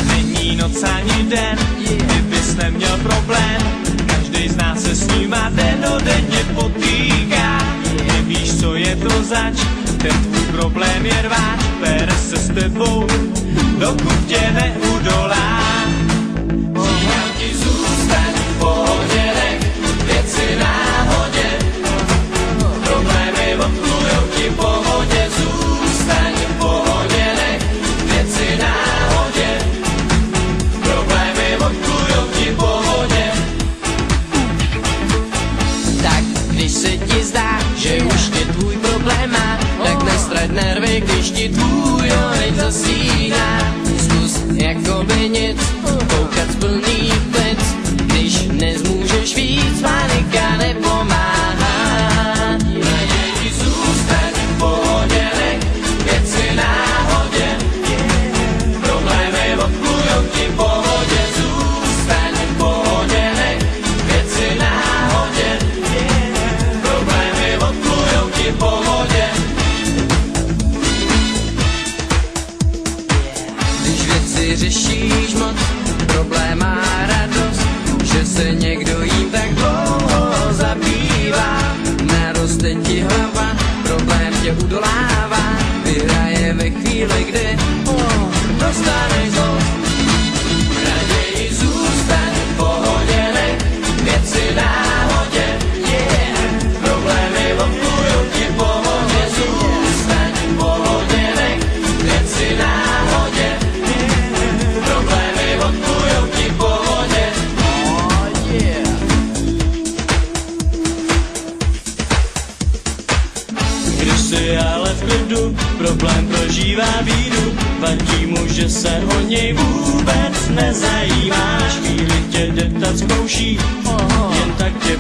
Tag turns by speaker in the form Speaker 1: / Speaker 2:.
Speaker 1: Není noc ani den, kdybys neměl problém. Každý z nás se s nima denodenně potýká. Nevíš, co je to zač, ten tvůj problém je rváč. Pere se s tebou, dokud tě neudolá. Říkám ti, zůstaň v pohodě, nech věci náhodě. Problémy obklujou ti v pohodě, zůstaň v pohodě, nech věci náhodě. Problémy obklujou ti v pohodě.
Speaker 2: Tak když se ti zdá, že už tě tvůj problém má, tak nestrať nervy, když ti tvůj oheň zasíná. Zkus jakoby nic, koukat z plný plic, když nezmůžeš víc, panika nepomáhá.
Speaker 1: Raději zůstaň v pohodě, nech věci náhodě. Problémy obklujou ti v pohodě, zůstaň v pohodě, nech věci náhodě. Problémy obklujou ti v pohodě.
Speaker 2: Když věci řešíš moc, problém má radost, že se někdo jím tak dlouho zabývá. Naroste ti hlava, problém tě udolává, vyhraje ve chvíli, kdy dostaneš zlost.
Speaker 1: Raději zůstaň v pohodě, nech věci náhodě. Problémy obklujou ti v pohodě, zůstaň v pohodě, nech věci náhodě. Problémy obklujou ti v pohodě. Když si ale v klidu, problém prožívá bídu. Vadí mu, že se o něj vůbec nezajímáš. Chvíli tě deptat zkouší, jen tak tě